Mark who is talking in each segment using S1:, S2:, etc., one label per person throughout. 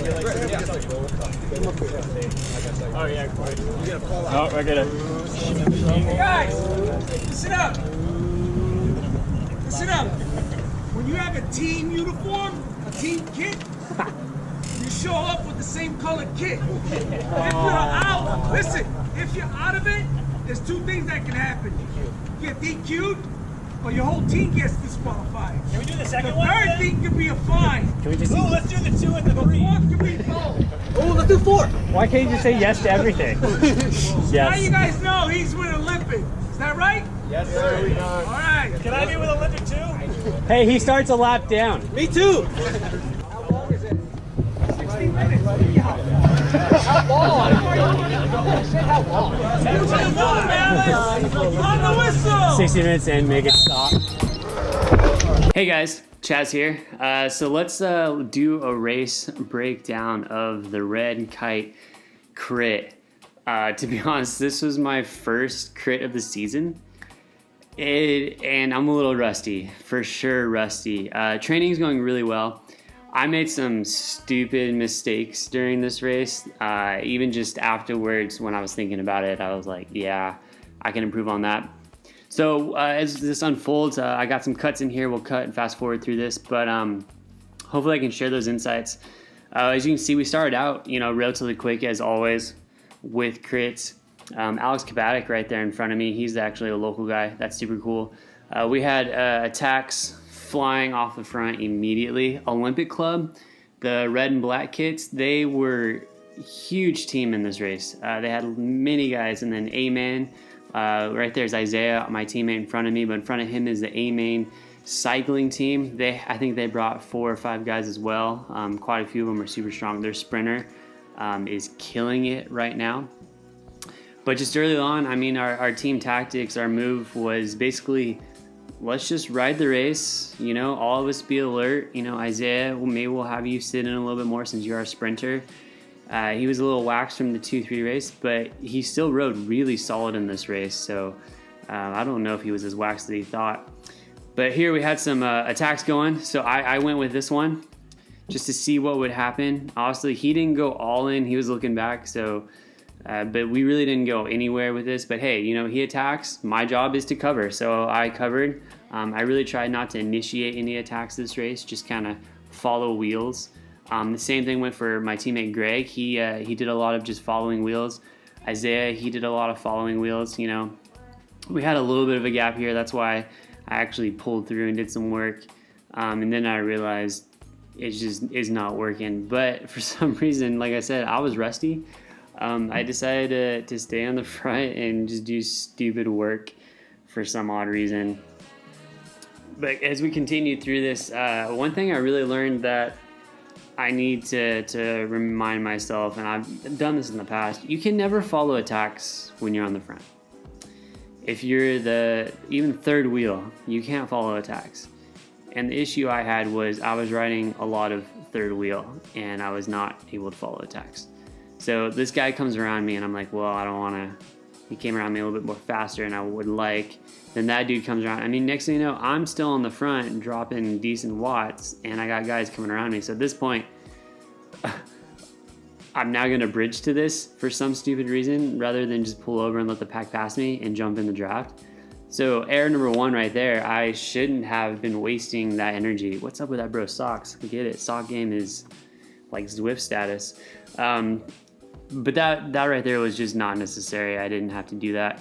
S1: Oh yeah, of course. Oh, we're gonna.
S2: Hey guys, listen up. Listen up. When you have a team uniform, a team kit, you show up with the same color kit. If you're out, listen, if you're out of it, there's two things that can happen. You get DQ'd, or your whole team gets disqualified.
S1: Can we do the second one?
S2: The third thing could be a fine.
S1: Can we just? Oh, let's do the 2 and the 3.
S2: The fourth could be both.
S3: Oh, let's do 4.
S1: Why can't you just say yes to everything?
S2: Now you guys know he's with Olympic. Is that right?
S3: Yes, sir.
S2: All right.
S1: Can I be with Olympic too? Hey, he starts a lap down.
S3: Me too.
S2: How long is it? 16 minutes.
S3: How long? How long?
S2: On the whistle.
S1: 60 minutes and make it stop. Hey guys, Chaz here. So let's do a race breakdown of the Red Kite crit. To be honest, this was my first crit of the season. And I'm a little rusty, for sure rusty. Training's going really well. I made some stupid mistakes during this race. Even just afterwards, when I was thinking about it, I was like, yeah, I can improve on that. So as this unfolds, I got some cuts in here. We'll cut and fast forward through this, but hopefully I can share those insights. As you can see, we started out, relatively quick as always with crits. Alex Kabatic right there in front of me. He's actually a local guy. That's super cool. We had attacks flying off the front immediately. Olympic Club, the red and black kits, they were a huge team in this race. They had many guys, and then A-Man. Right there's Isaiah, my teammate in front of me, but in front of him is the A-Main cycling team. I think they brought 4 or 5 guys as well. Quite a few of them are super strong. Their sprinter is killing it right now. But just early on, I mean, our team tactics, our move was basically, let's just ride the race, all of us be alert. Isaiah, maybe we'll have you sit in a little bit more since you're our sprinter. He was a little waxed from the 2-3 race, but he still rode really solid in this race. So I don't know if he was as waxed as he thought. But here we had some attacks going. So I went with this one just to see what would happen. Obviously, he didn't go all in. He was looking back. So, but we really didn't go anywhere with this. But hey, he attacks. My job is to cover. So I covered. I really tried not to initiate any attacks this race, just kind of follow wheels. The same thing went for my teammate Greg. He did a lot of just following wheels. Isaiah, he did a lot of following wheels. We had a little bit of a gap here. That's why I actually pulled through and did some work. And then I realized it just is not working. But for some reason, like I said, I was rusty. I decided to stay on the front and just do stupid work for some odd reason. But as we continued through this, one thing I really learned that I need to remind myself, and I've done this in the past, you can never follow attacks when you're on the front. If you're even third wheel, you can't follow attacks. And the issue I had was I was riding a lot of third wheel and I was not able to follow attacks. So this guy comes around me and I'm like, well, I don't want to. He came around me a little bit more faster than I would like. Then that dude comes around. I mean, next thing you know, I'm still on the front dropping decent watts and I got guys coming around me. So at this point, I'm now going to bridge to this for some stupid reason rather than just pull over and let the pack pass me and jump in the draft. So error number 1 right there, I shouldn't have been wasting that energy. What's up with that, bro? Socks. I get it. Sock game is like Zwift status. But that right there was just not necessary. I didn't have to do that.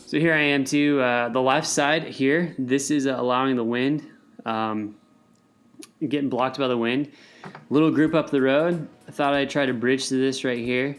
S1: So here I am too. The left side here, this is allowing the wind, getting blocked by the wind. Little group up the road. I thought I'd try to bridge to this right here.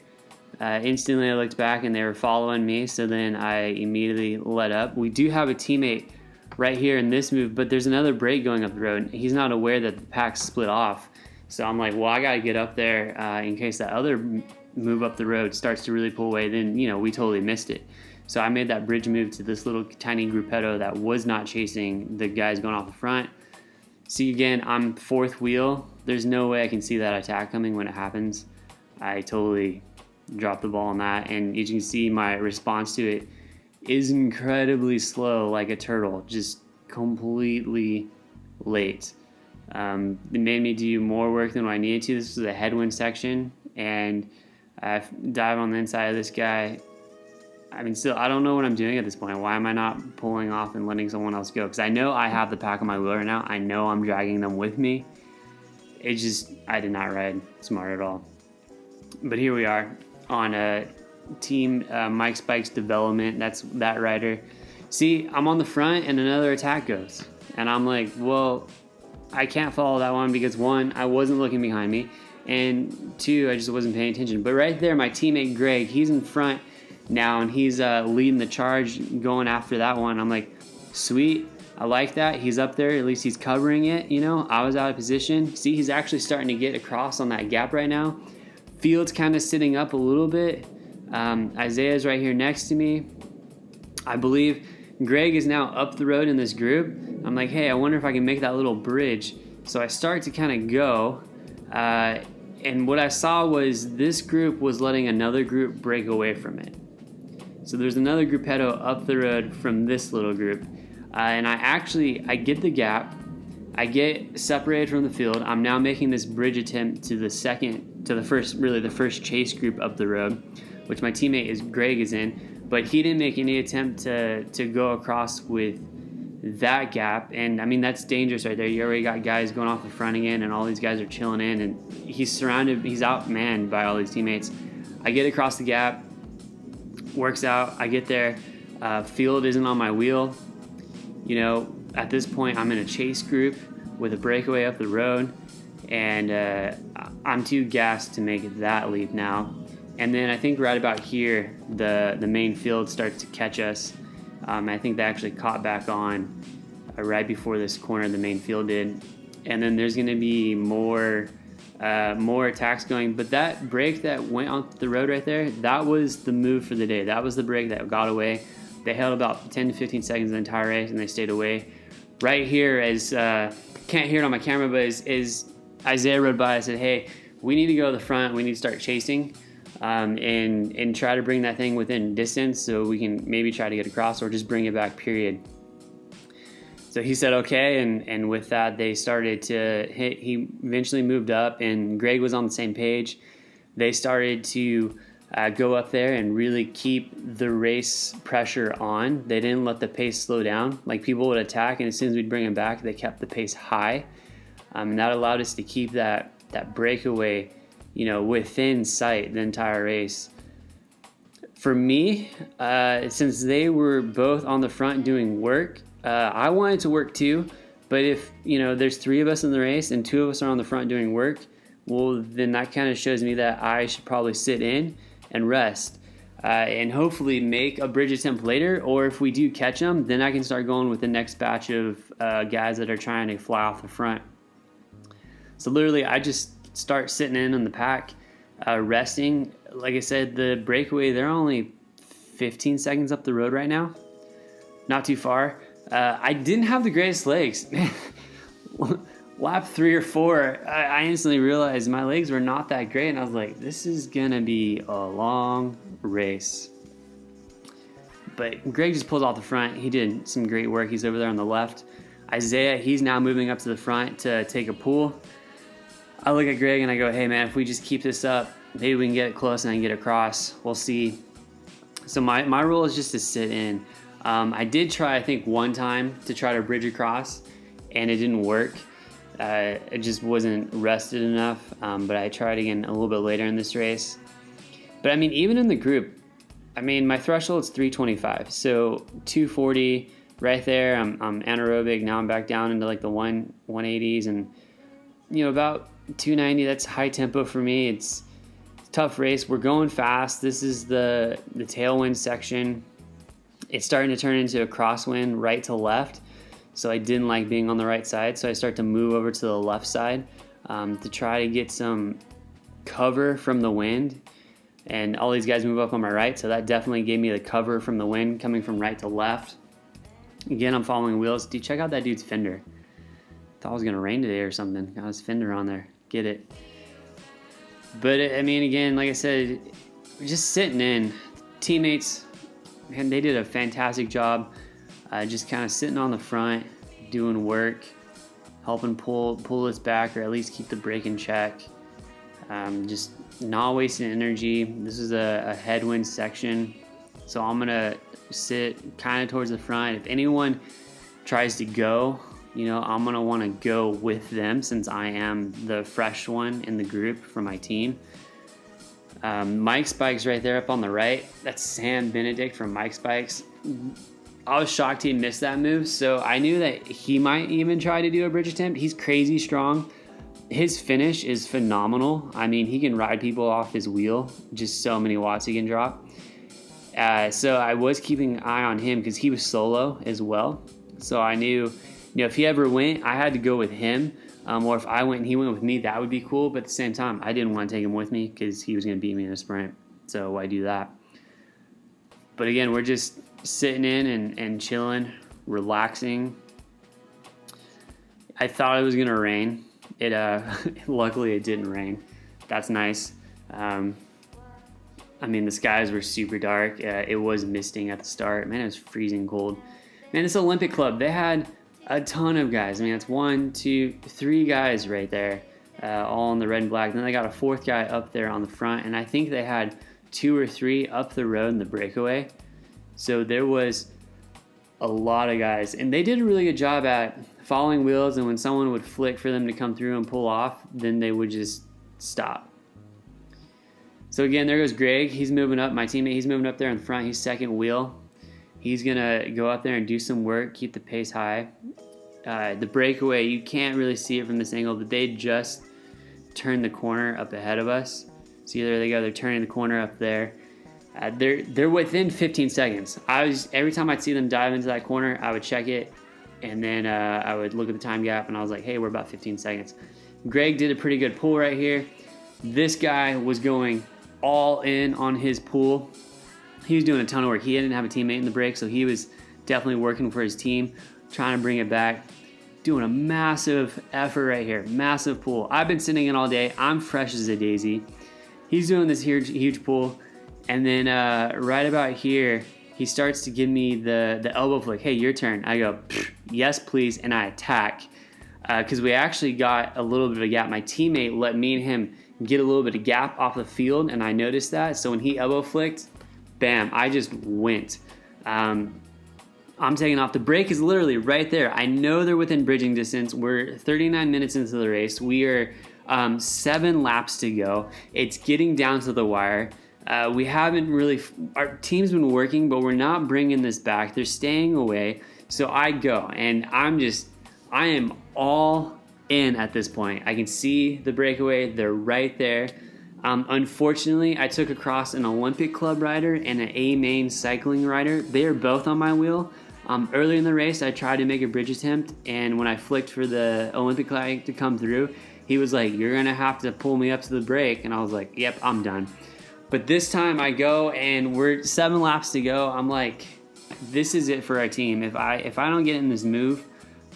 S1: Instantly I looked back and they were following me, so then I immediately let up. We do have a teammate right here in this move, but there's another break going up the road. He's not aware that the pack split off. So I'm like, well, I gotta get up there in case that other move up the road starts to really pull away. Then, we totally missed it. So I made that bridge move to this little tiny gruppetto that was not chasing the guys going off the front. See, again, I'm fourth wheel. There's no way I can see that attack coming when it happens. I totally dropped the ball on that. And as you can see, my response to it is incredibly slow, like a turtle, just completely late. It made me do more work than what I needed to. This was a headwind section, and I dive on the inside of this guy. I mean, still, I don't know what I'm doing at this point. Why am I not pulling off and letting someone else go? Because I know I have the pack on my wheel right now. I know I'm dragging them with me. It just, I did not ride smart at all. But here we are on a team Mike Spike's development. That's that rider. See, I'm on the front and another attack goes. And I'm like, well, I can't follow that one because one, I wasn't looking behind me. And two, I just wasn't paying attention. But right there, my teammate Greg, he's in front now and he's leading the charge going after that one. I'm like, sweet. I like that. He's up there. At least he's covering it. You know, I was out of position. See, he's actually starting to get across on that gap right now. Field's kind of sitting up a little bit. Isaiah's right here next to me. I believe Greg is now up the road in this group. I'm like, hey, I wonder if I can make that little bridge. So I start to kind of go. And what I saw was this group was letting another group break away from it. So there's another gruppetto up the road from this little group. And I get the gap. I get separated from the field. I'm now making this bridge attempt to the first chase group up the road, which my teammate Greg is in, but he didn't make any attempt to go across with that gap. And I mean, that's dangerous right there. You already got guys going off the front again, and all these guys are chilling in, and he's outmanned by all these teammates. I get across the gap, works out. I get there. Field isn't on my wheel. You know, at this point, I'm in a chase group with a breakaway up the road, and I'm too gassed to make that leap now. And then I think right about here, the main field starts to catch us. I think they actually caught back on right before this corner, the main field did. And then there's going to be more attacks going. But that break that went on the road right there, that was the move for the day. That was the break that got away. They held about 10 to 15 seconds the entire race, and they stayed away. Right here, as can't hear it on my camera, but as Isaiah rode by, I said, hey, we need to go to the front. We need to start chasing and try to bring that thing within distance so we can maybe try to get across or just bring it back, period. So he said, okay, and with that, they started to hit. He eventually moved up, and Greg was on the same page. They started to go up there and really keep the race pressure on. They didn't let the pace slow down. Like, people would attack, and as soon as we'd bring them back, they kept the pace high. And that allowed us to keep that breakaway, you know, within sight the entire race. For me, since they were both on the front doing work, I wanted to work too. But if, you know, there's 3 of us in the race and 2 of us are on the front doing work, well, then that kind of shows me that I should probably sit in and rest and hopefully make a bridge attempt later. Or if we do catch them, then I can start going with the next batch of guys that are trying to fly off the front. So literally, I just start sitting in the pack, resting. Like I said, the breakaway, they're only 15 seconds up the road right now. Not too far. I didn't have the greatest legs. Lap 3 or 4, I instantly realized my legs were not that great, and I was like, this is gonna be a long race. But Greg just pulls off the front. He did some great work. He's over there on the left. Isaiah, he's now moving up to the front to take a pull. I look at Greg and I go, hey man, if we just keep this up, maybe we can get it close and I can get across. We'll see. So my rule is just to sit in. I did try, I think, one time to try to bridge across, and it didn't work. It just wasn't rested enough, but I tried again a little bit later in this race. But I mean, even in the group, I mean, my threshold is 325, so 240 right there. I'm anaerobic. Now I'm back down into like the 180s, and you know, about 290. That's high tempo for me. It's a tough race. We're going fast. This is the tailwind section. It's starting to turn into a crosswind right to left. So I didn't like being on the right side. So I start to move over to the left side to try to get some cover from the wind. And all these guys move up on my right. So that definitely gave me the cover from the wind coming from right to left. Again, I'm following wheels. Dude, check out that dude's fender. Thought it was going to rain today or something. Got his fender on there. Get it. But I mean, again, like I said, just sitting in. Teammates, man, they did a fantastic job. Just kind of sitting on the front, doing work. helping pull this back, or at least keep the brake in check. Just not wasting energy. This is a headwind section, so I'm gonna sit kind of towards the front. If anyone tries to go, you know, I'm gonna want to go with them since I am the fresh one in the group for my team. Mike's Bike's right there up on the right. That's Sam Benedict from Mike's Bikes. I was shocked he missed that move, so I knew that he might even try to do a bridge attempt. He's crazy strong. His finish is phenomenal. I mean, he can ride people off his wheel. Just so many watts he can drop. So I was keeping an eye on him because he was solo as well. So I knew, you know, if he ever went, I had to go with him. Or if I went and he went with me, that would be cool. But at the same time, I didn't want to take him with me because he was going to beat me in a sprint. So why do that? But again, we're just sitting in and chilling, relaxing. I thought it was going to rain. Luckily it didn't rain. That's nice. I mean, the skies were super dark. It was misting at the start. Man, it was freezing cold. Man, this Olympic Club, they had a ton of guys. I mean, it's 1, 2, 3 guys right there, all in the red and black. And then they got a 4th guy up there on the front, and I think they had 2 or 3 up the road in the breakaway. So there was a lot of guys, and they did a really good job at following wheels, and when someone would flick for them to come through and pull off, then they would just stop. So again, there goes Greg. He's moving up, my teammate. He's moving up there in front. He's second wheel. He's going to go out there and do some work, keep the pace high. The breakaway, you can't really see it from this angle, but they just turned the corner up ahead of us. So there they go. They're turning the corner up there. They're within 15 seconds. Every time I'd see them dive into that corner, I would check it, and then I would look at the time gap, and I was like, hey, we're about 15 seconds. Greg did a pretty good pull right here. This guy was going all in on his pull. He was doing a ton of work. He didn't have a teammate in the break, so he was definitely working for his team, trying to bring it back, doing a massive effort right here, massive pull. I've been sitting in all day. I'm fresh as a daisy. He's doing this huge pull, and then right about here, he starts to give me the elbow flick. Hey, your turn. I go, yes, please, and I attack because we actually got a little bit of a gap. My teammate let me and him get a little bit of gap off the field, and I noticed that. So when he elbow flicked, bam, I just went. I'm taking off. The break is literally right there. I know they're within bridging distance. We're 39 minutes into the race. We are 7 laps to go. It's getting down to the wire. We haven't really, our team's been working, but we're not bringing this back. They're staying away. So I go, and I am all in at this point. I can see the breakaway. They're right there. Unfortunately, I took across an Olympic Club rider and an A-Main cycling rider. They are both on my wheel. Earlier in the race, I tried to make a bridge attempt, and when I flicked for the Olympic flag to come through, he was like, you're going to have to pull me up to the break. And I was like, yep, I'm done. But this time I go, and we're 7 laps to go. I'm like, this is it for our team. If I don't get in this move,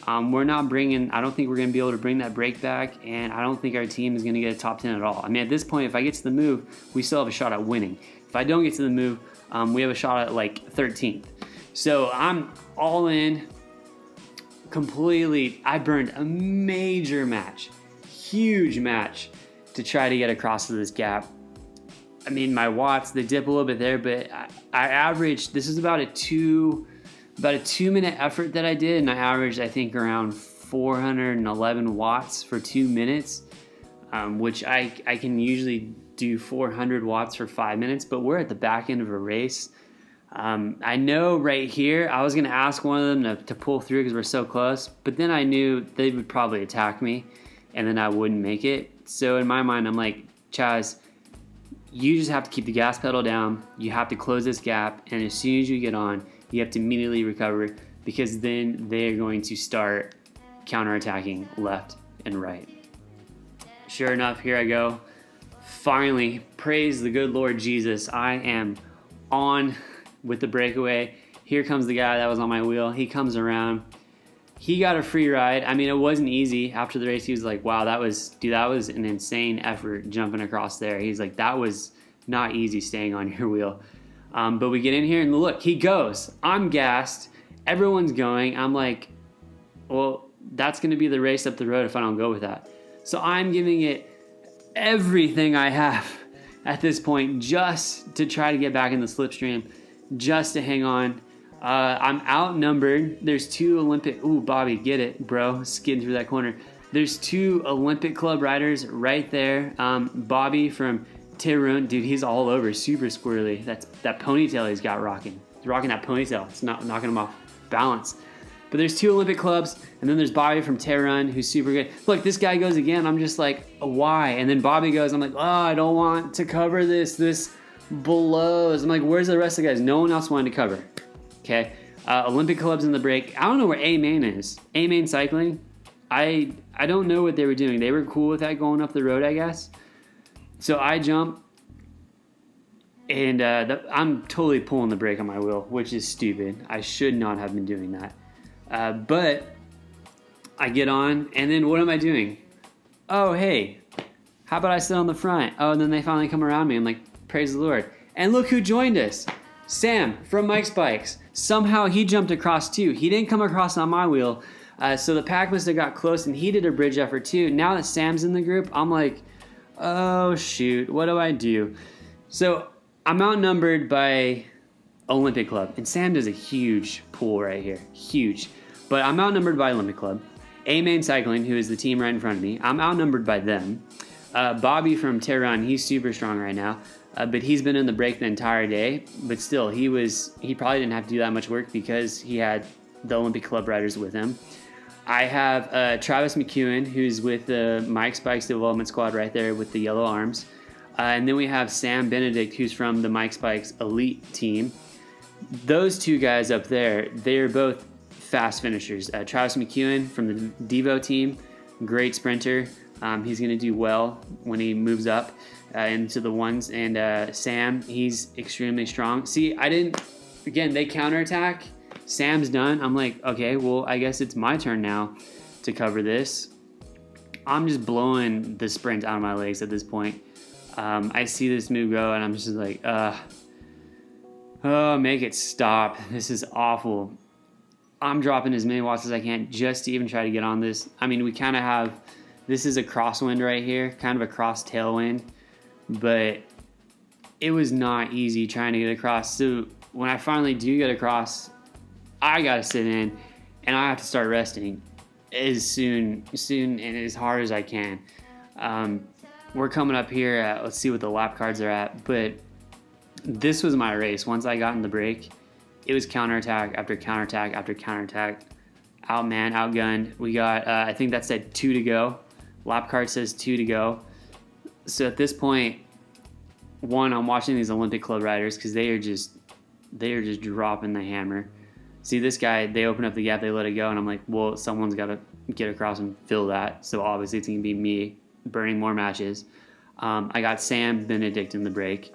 S1: we're not bringing, I don't think we're going to be able to bring that break back, and I don't think our team is going to get a top 10 at all. I mean, at this point, if I get to the move, we still have a shot at winning. If I don't get to the move, we have a shot at like 13th. So I'm all in completely. I burned a major match, huge match to try to get across to this gap. I mean, my watts, they dip a little bit there, but I averaged, this is about a 2-minute effort that I did, and I averaged, I think, around 411 watts for 2 minutes, which I can usually do 400 watts for 5 minutes, but we're at the back end of a race. I know right here, I was going to ask one of them to pull through because we're so close, but then I knew they would probably attack me, and then I wouldn't make it. So in my mind, I'm like, Chaz, you just have to keep the gas pedal down. You have to close this gap, and as soon as you get on, you have to immediately recover, because then they're going to start counterattacking left and right. Sure enough, here I go. Finally, praise the good Lord Jesus, I am on with the breakaway. Here comes the guy that was on my wheel. He comes around. He got a free ride. I mean, it wasn't easy. After the race, he was like, wow, that was an insane effort jumping across there. He's like, that was not easy staying on your wheel. But we get in here, and look, he goes. I'm gassed. Everyone's going. I'm like, well, that's going to be the race up the road if I don't go with that. So I'm giving it everything I have at this point just to try to get back in the slipstream, just to hang on. I'm outnumbered. There's two Olympic... Ooh, Bobby, get it, bro. Skid through that corner. There's two Olympic Club riders right there. Bobby from Turmon, dude, he's all over, super squirrely. That ponytail he's got rocking. He's rocking that ponytail. It's not knocking him off balance. But there's two Olympic Clubs, and then there's Bobby from Turmon, who's super good. Look, this guy goes again. I'm just like, why? And then Bobby goes, I'm like, oh, I don't want to cover this blows. I'm like, where's the rest of the guys? No one else wanted to cover. Okay. Olympic Clubs in the break. I don't know where A-Main is. A-Main Cycling. I don't know what they were doing. They were cool with that going up the road, I guess. So I jump, and I'm totally pulling the brake on my wheel, which is stupid. I should not have been doing that. But I get on, and then what am I doing? Oh, hey, how about I sit on the front? Oh, and then they finally come around me. I'm like, praise the Lord. And look who joined us. Sam from Mike's Bikes. Somehow he jumped across too. He didn't come across on my wheel. So the pack must have got close, and he did a bridge effort too. Now that Sam's in the group, I'm like, oh, shoot, what do I do? So I'm outnumbered by Olympic Club, and Sam does a huge pull right here, huge. But I'm outnumbered by Olympic Club. A-Main Cycling, who is the team right in front of me, I'm outnumbered by them. Bobby from Turmon, he's super strong right now, but he's been in the break the entire day. But still, he probably didn't have to do that much work because he had the Olympic Club riders with him. I have Travis McEwen, who's with the Mike's Bikes Development Squad right there with the yellow arms. And then we have Sam Benedict, who's from the Mike's Bikes Elite team. Those two guys up there, they're both fast finishers. Travis McEwen from the Devo team, great sprinter. He's going to do well when he moves up into the ones. And Sam, he's extremely strong. See, they counterattack. Sam's done. I'm like, okay, well, I guess it's my turn now to cover this. I'm just blowing the sprint out of my legs at this point. I see this move go, and I'm just like, make it stop. This is awful. I'm dropping as many watts as I can just to even try to get on this. I mean, we kind of have, this is a crosswind right here, kind of a cross tailwind, but it was not easy trying to get across. So when I finally do get across, I got to sit in, and I have to start resting as soon and as hard as I can. We're coming up here. Let's see what the lap cards are at. But this was my race. Once I got in the break, it was counterattack after counterattack after counterattack. Outman, outgunned. We got, I think that said 2 to go. Lap card says 2 to go. So at this point, I'm watching these Olympic Club riders because they are just dropping the hammer. See this guy, they open up the gap, they let it go, and I'm like, well, someone's got to get across and fill that. So obviously it's going to be me burning more matches. I got Sam Benedict in the break.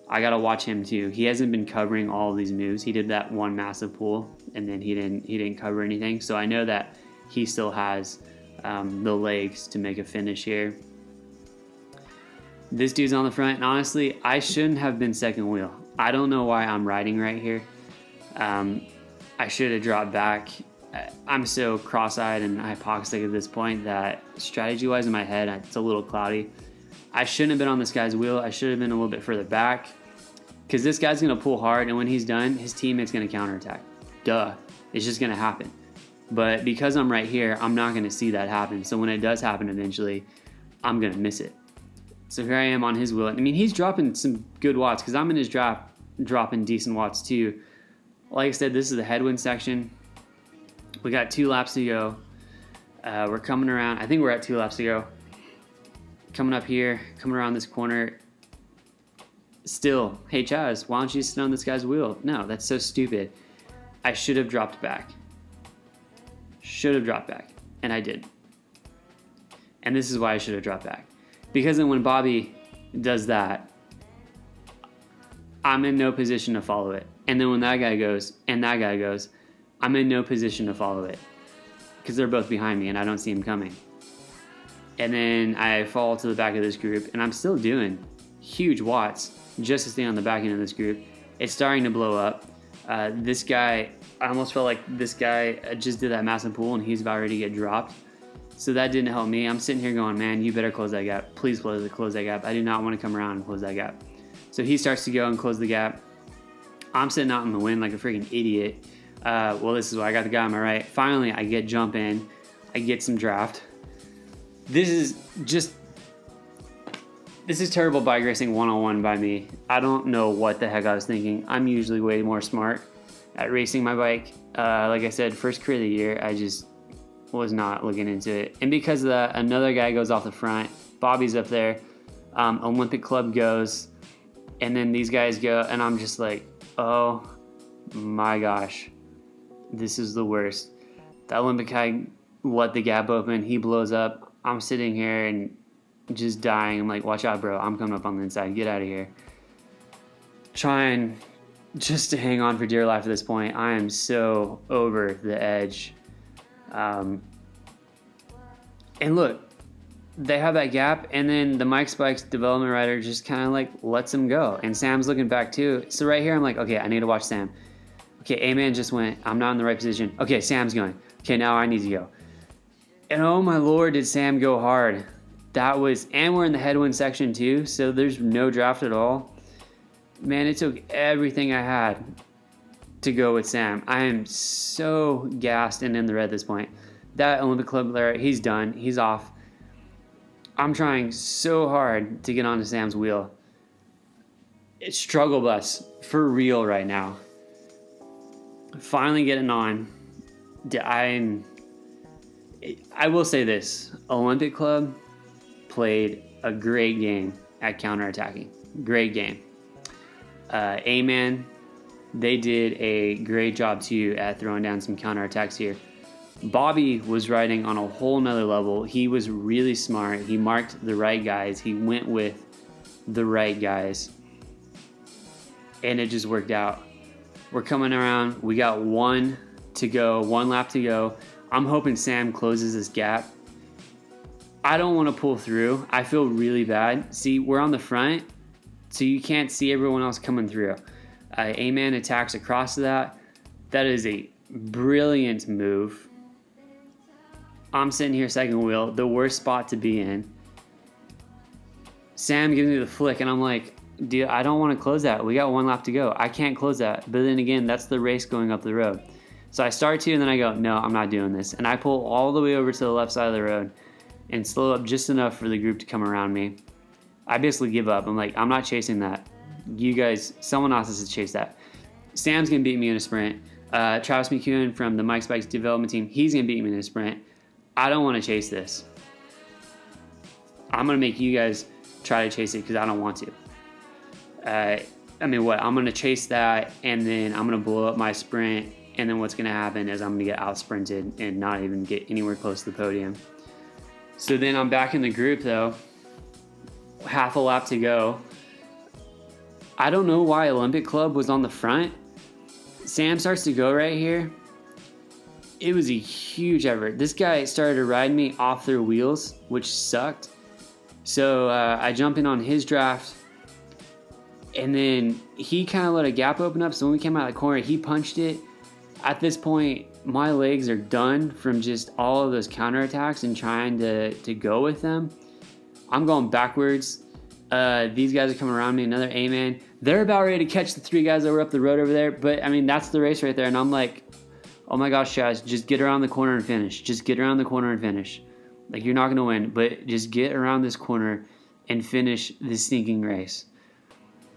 S1: I got to watch him too. He hasn't been covering all of these moves. He did that one massive pull, and then he didn't cover anything. So I know that he still has the legs to make a finish here. This dude's on the front, and honestly, I shouldn't have been second wheel. I don't know why I'm riding right here. I should have dropped back. I'm so cross-eyed and hypoxic at this point that strategy-wise in my head, it's a little cloudy. I shouldn't have been on this guy's wheel. I should have been a little bit further back because this guy's going to pull hard, and when he's done, his teammate's going to counterattack. Duh. It's just going to happen. But because I'm right here, I'm not going to see that happen. So when it does happen eventually, I'm going to miss it. So here I am on his wheel. I mean, he's dropping some good watts because I'm in his draft dropping decent watts too. Like I said, this is the headwind section. We got 2 laps to go. We're coming around. I think we're at 2 laps to go. Coming up here, coming around this corner. Still, hey Chaz, why don't you sit on this guy's wheel? No, that's so stupid. I should have dropped back. And I did. And this is why I should have dropped back. Because then when Bobby does that, I'm in no position to follow it. And then when that guy goes, and that guy goes, I'm in no position to follow it. Because they're both behind me and I don't see him coming. And then I fall to the back of this group, and I'm still doing huge watts just to stay on the back end of this group. It's starting to blow up. This guy, I almost felt like this guy just did that massive pull and he's about ready to get dropped. So that didn't help me. I'm sitting here going, man, you better close that gap. Please close that gap. I do not want to come around and close that gap. So he starts to go and close the gap. I'm sitting out in the wind like a freaking idiot. Well, this is why I got the guy on my right. Finally, I get jump in. I get some draft. This is terrible bike racing 101 by me. I don't know what the heck I was thinking. I'm usually way more smart at racing my bike. Like I said, first career of the year, I just was not looking into it. And because of that, another guy goes off the front. Bobby's up there. Olympic Club goes. And then these guys go. And I'm just like, oh my gosh. This is the worst. The Olympic guy let the gap open. He blows up. I'm sitting here and just dying. I'm like, watch out, bro. I'm coming up on the inside. Get out of here. Trying just to hang on for dear life at this point. I am so over the edge. And look, they have that gap, and then the Mike Spikes development rider just kind of like lets him go. And Sam's looking back too. So right here, I'm like, okay, I need to watch Sam. Okay, A-Man just went. I'm not in the right position. Okay, Sam's going. Okay, now I need to go. And oh my Lord, did Sam go hard. And we're in the headwind section too, so there's no draft at all. Man, it took everything I had to go with Sam. I am so gassed and in the red at this point. That Olympic Club player, he's done. He's off. I'm trying so hard to get onto Sam's wheel. It's struggle bus for real right now. Finally getting on. I will say this. Olympic Club played a great game at counterattacking. Great game. A-Man, they did a great job too at throwing down some counterattacks here. Bobby was riding on a whole nother level. He was really smart. He marked the right guys. He went with the right guys. And it just worked out. We're coming around. We got one lap to go. I'm hoping Sam closes this gap. I don't want to pull through. I feel really bad. See, we're on the front, so you can't see everyone else coming through. A-Man attacks across that. That is a brilliant move. I'm sitting here second wheel, the worst spot to be in. Sam gives me the flick, and I'm like, dude, I don't want to close that. We got one lap to go. I can't close that. But then again, that's the race going up the road. So I start to, and then I go, no, I'm not doing this. And I pull all the way over to the left side of the road and slow up just enough for the group to come around me. I basically give up. I'm like, I'm not chasing that. You guys, someone else has to chase that. Sam's going to beat me in a sprint. Travis McEwen from the Mike Spikes development team, he's going to beat me in a sprint. I don't want to chase this. I'm going to make you guys try to chase it because I don't want to. I'm going to chase that, and then I'm going to blow up my sprint, and then what's going to happen is I'm going to get out sprinted and not even get anywhere close to the podium. So then I'm back in the group, though. Half a lap to go. I don't know why Olympic Club was on the front. Sam starts to go right here. It was a huge effort. This guy started to ride me off their wheels, which sucked. So I jump in on his draft, and then he kind of let a gap open up. So when we came out of the corner, he punched it. At this point, my legs are done from just all of those counterattacks and trying to go with them. I'm going backwards. These guys are coming around me. Another A-Man. They're about ready to catch the three guys that were up the road over there. But, I mean, that's the race right there. And I'm like, oh, my gosh, Chaz, just get around the corner and finish. Just get around the corner and finish. Like, you're not going to win. But just get around this corner and finish this stinking race.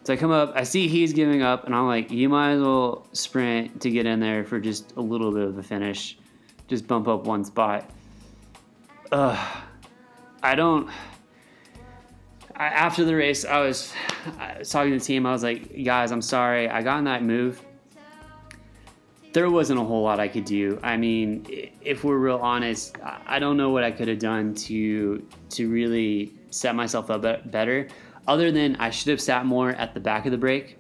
S1: So I come up. I see he's giving up. And I'm like, you might as well sprint to get in there for just a little bit of a finish. Just bump up one spot. After the race, I was talking to the team. I was like, guys, I'm sorry. I got in that move. There wasn't a whole lot I could do. I mean, if we're real honest, I don't know what I could have done to really set myself up better. Other than I should have sat more at the back of the break.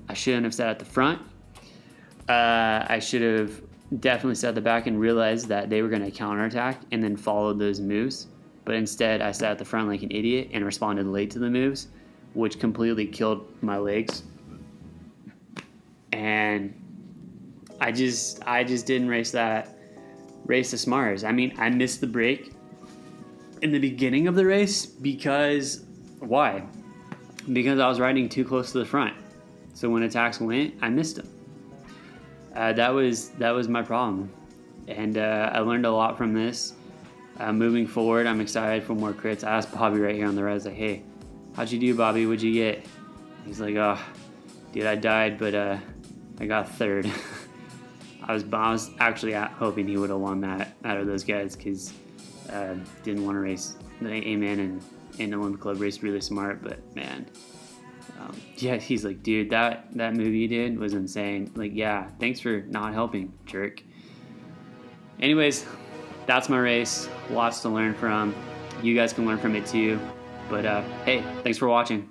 S1: I shouldn't have sat at the front. I should have definitely sat at the back and realized that they were going to counterattack and then followed those moves. But instead, I sat at the front like an idiot and responded late to the moves, which completely killed my legs. And I just didn't race the smarters. I mean, I missed the break in the beginning of the race because why? Because I was riding too close to the front. So when attacks went, I missed them. That was my problem, and I learned a lot from this. Moving forward, I'm excited for more crits. I asked Bobby right here on the ride, I was like, hey, how'd you do, Bobby? What'd you get? He's like, oh, dude, I died, but I got third. I was actually hoping he would have won that out of those guys because didn't want to race the A-Man and Olympic Club raced really smart, but man. Yeah, he's like, dude, that move you did was insane. Like, yeah, thanks for not helping, jerk. Anyways, that's my race. Lots to learn from. You guys can learn from it too. But hey, thanks for watching.